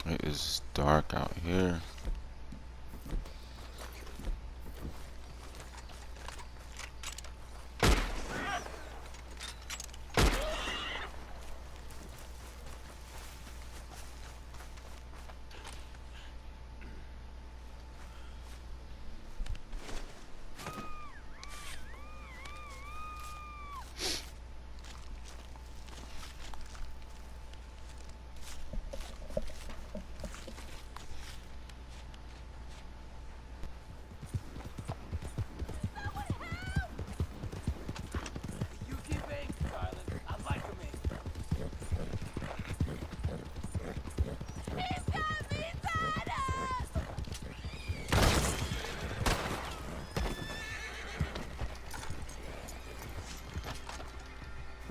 It is dark out here.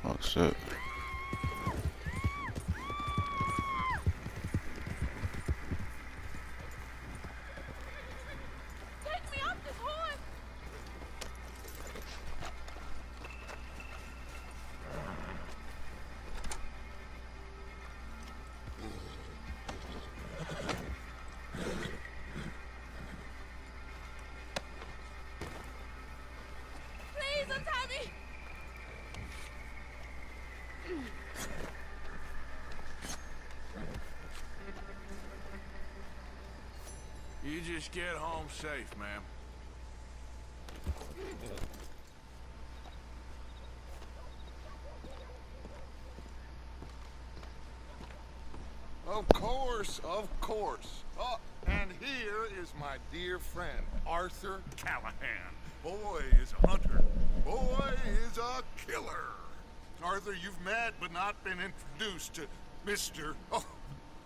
Oh shit. Take me off this horse! Please untie me! You just get home safe, ma'am. Of course, of course. Oh, and here is my dear friend, Arthur Callahan. Boy is a hunter. Boy is a killer. Arthur, you've met but not been introduced to Mr. Oh,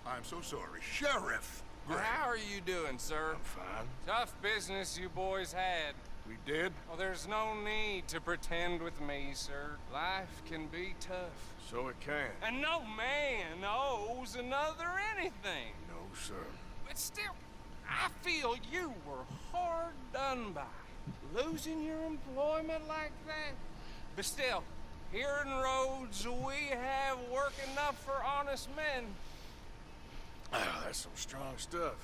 I'm so sorry, Sheriff Well, Gray. how are you doing, sir? I'm fine. Tough business you boys had. We did? Well, there's no need to pretend with me, sir. Life can be tough. So it can. And no man owes another anything. No, sir. But still, I feel you were hard done by. Losing your employment like that. But still, here in Rhodes, we have work enough for honest men. Ah, that's some strong stuff.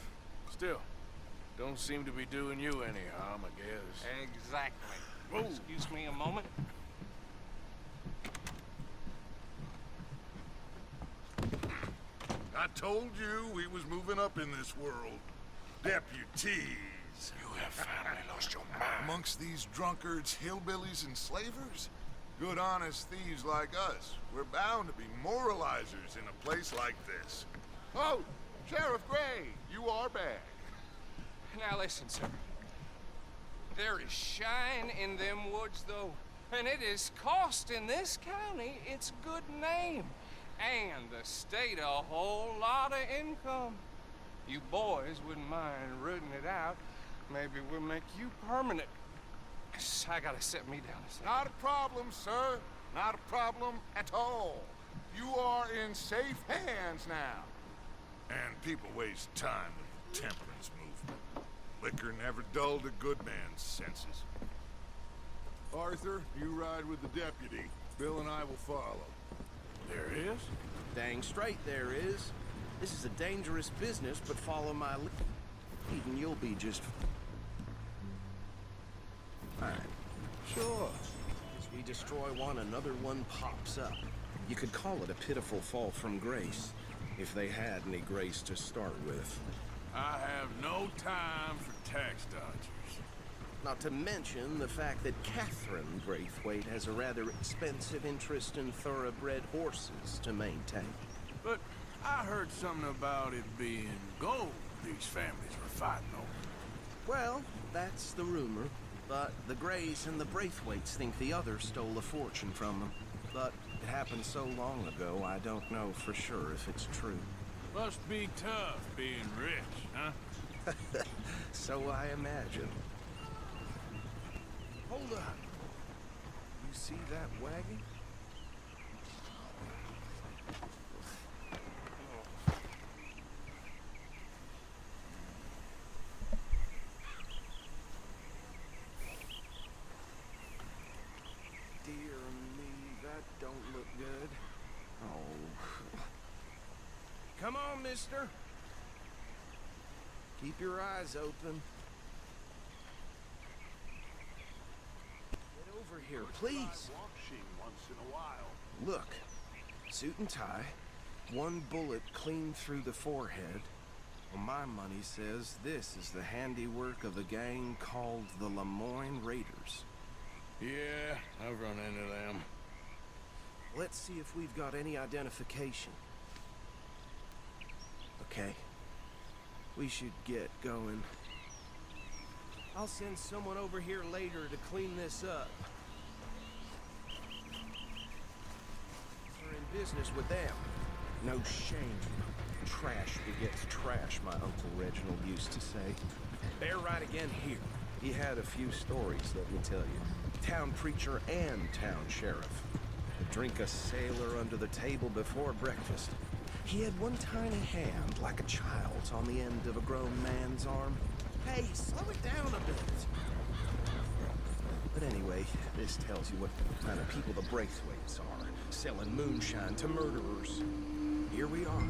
Still, don't seem to be doing you any harm, I guess. Exactly. Whoa. Excuse me a moment. I told you we was moving up in this world. Deputies. You have finally lost your mind. Amongst these drunkards, hillbillies, and slavers? Good honest thieves like us. We're bound to be moralizers in a place like this. Oh, Sheriff Gray, you are back. Now listen, sir. There is shine in them woods, though, and it is costing this county its good name, and the state a whole lot of income. You boys wouldn't mind rooting it out. Maybe we'll make you permanent. I gotta set me down a second. Not a problem, sir. Not a problem at all. You are in safe hands now. And people waste time with the temperance movement. Liquor never dulled a good man's senses. Arthur, you ride with the deputy. Bill and I will follow. There is? Dang straight there is. This is a dangerous business, but follow my lead and you'll be just fine. Sure. As we destroy one, another one pops up. You could call it a pitiful fall from grace, if they had any grace to start with. I have no time for tax dodgers. Not to mention the fact that Catherine Braithwaite has a rather expensive interest in thoroughbred horses to maintain. But I heard something about it being gold these families were fighting over. Well, that's the rumor. But the Grays and the Braithwaites think the other stole a fortune from them. But it happened so long ago, I don't know for sure if it's true. Must be tough being rich, huh? So I imagine. Hold up. You see that wagon? Dear me, that don't look good. Oh. Come on, mister. Keep your eyes open. Get over here, please. Once in a while. Look, suit and tie, one bullet clean through the forehead. Well, my money says this is the handiwork of a gang called the Lemoyne Raiders. Yeah, I've run into them. Let's see if we've got any identification. Okay. We should get going. I'll send someone over here later to clean this up. We're in business with them. No shame. Trash begets trash, my Uncle Reginald used to say. Bear right again here. He had a few stories, let me tell you. Town preacher and town sheriff. Would drink a sailor under the table before breakfast. He had one tiny hand, like a child's, on the end of a grown man's arm. Hey, slow it down a bit. But anyway, this tells you what kind of people the Braithwaites are. Selling moonshine to murderers. Here we are.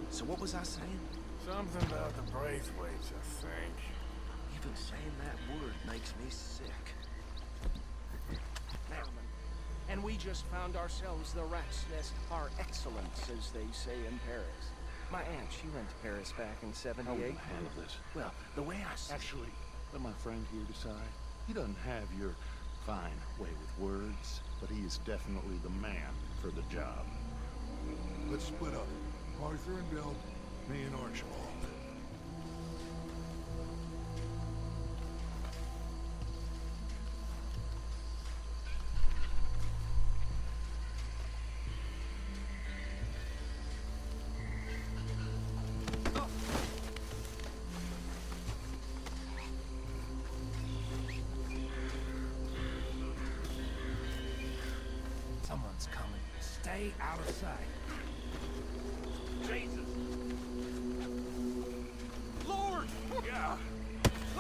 So what was I saying? Something about the Braithwaites, I think. Even saying that word makes me sick. And we just found ourselves the rat's nest par excellence, as they say in Paris. My aunt, she went to Paris back in '78. How will you handle this? Well, the way I see Actually, let my friend here decide. He doesn't have your fine way with words, but he is definitely the man for the job. Let's split up. Arthur and Bill, me and Archibald. someone's coming. Stay out of sight. Jesus! Lord! Yeah!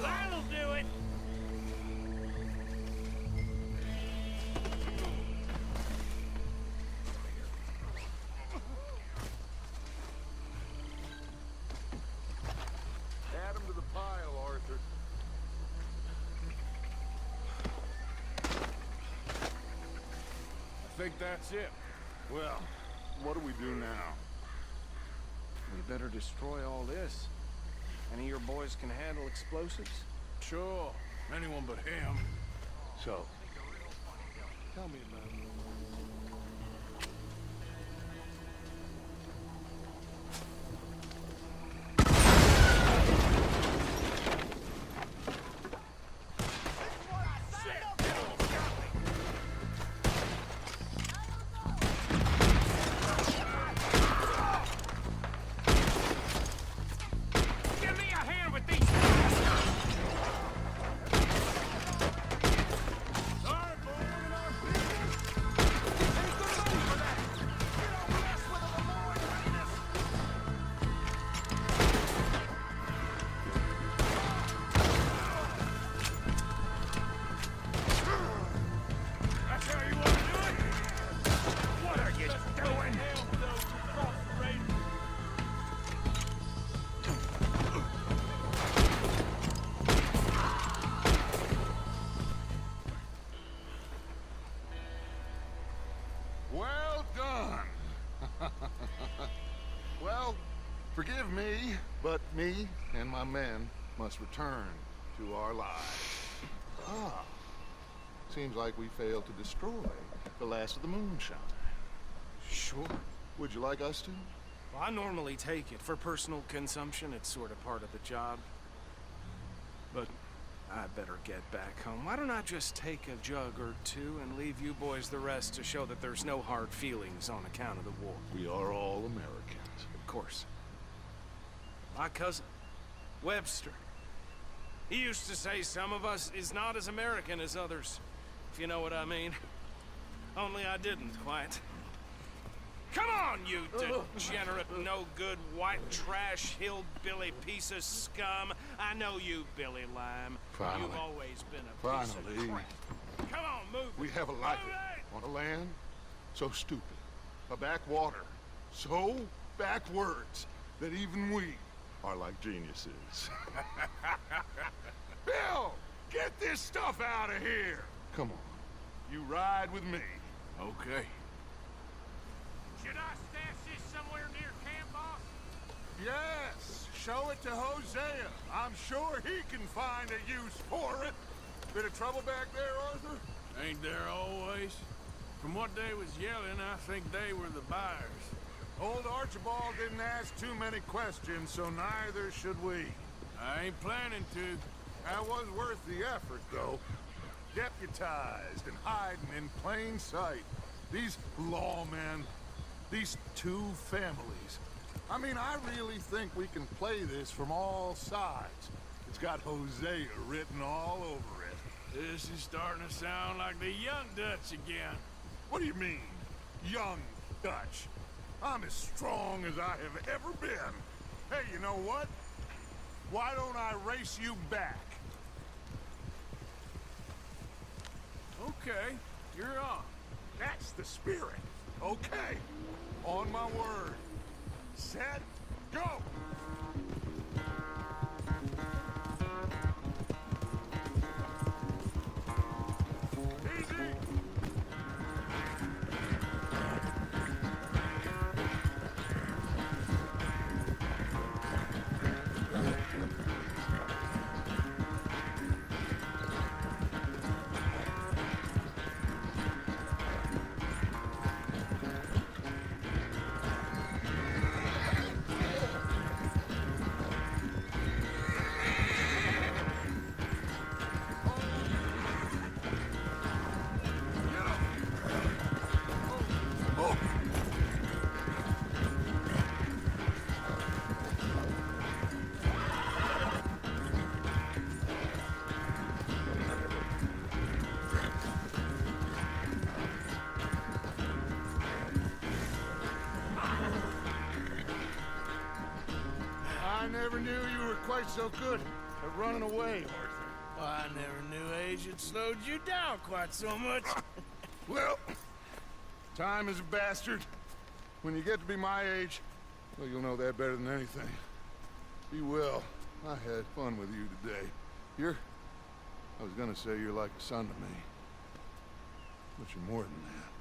That'll do it! Add him to the pile, Arthur. I think that's it. Well, what do we do now? We better destroy all this. Any of your boys can handle explosives? Sure. Anyone but him. So, tell me about it. Give me a hand with these! Sorry, boy, we're in our business. Ain't good money for that. You don't mess with a Lemoyne Raiders. That's how you want to do it? What are you doing? Well done. Well, forgive me, but me and my men must return to our lives. Ah, seems like we failed to destroy the last of the moonshine. Sure. Would you like us to? Well, I normally take it for personal consumption. It's sort of part of the job. But I better get back home. Why don't I just take a jug or two and leave you boys the rest to show that there's no hard feelings on account of the war? We are all Americans. Of course. My cousin, Webster. He used to say some of us is not as American as others, if you know what I mean. Only I didn't quite. Come on, you degenerate, no-good, white trash, hillbilly piece of scum. I know you, Billy Lime. Finally. You've always been a piece of Finally. crap. Come on, move. We have a life on a land so stupid, a backwater so backwards that even we are like geniuses. Bill, get this stuff out of here! Come on. You ride with me. Okay. Should I stash this somewhere near camp, boss? Yes, show it to Hosea. I'm sure he can find a use for it. Bit of trouble back there, Arthur? Ain't there always? From what they was yelling, I think they were the buyers. Old Archibald didn't ask too many questions, so neither should we. I ain't planning to. That was worth the effort, though. Deputized and hiding in plain sight. These lawmen, these two families. I mean, I really think we can play this from all sides. It's got Hosea written all over it. This is starting to sound like the Young Dutch again. What do you mean, young Dutch? I'm as strong as I have ever been. Hey, you know what? Why don't I race you back? Okay, you're on. That's the spirit. Okay. On my word. Set, go! Easy! I never knew you were quite so good at running away, Arthur. I never knew age had slowed you down quite so much. Well, time is a bastard. When you get to be my age, well, you'll know that better than anything. Be well. I had fun with you today. I was gonna say you're like a son to me. But you're more than that.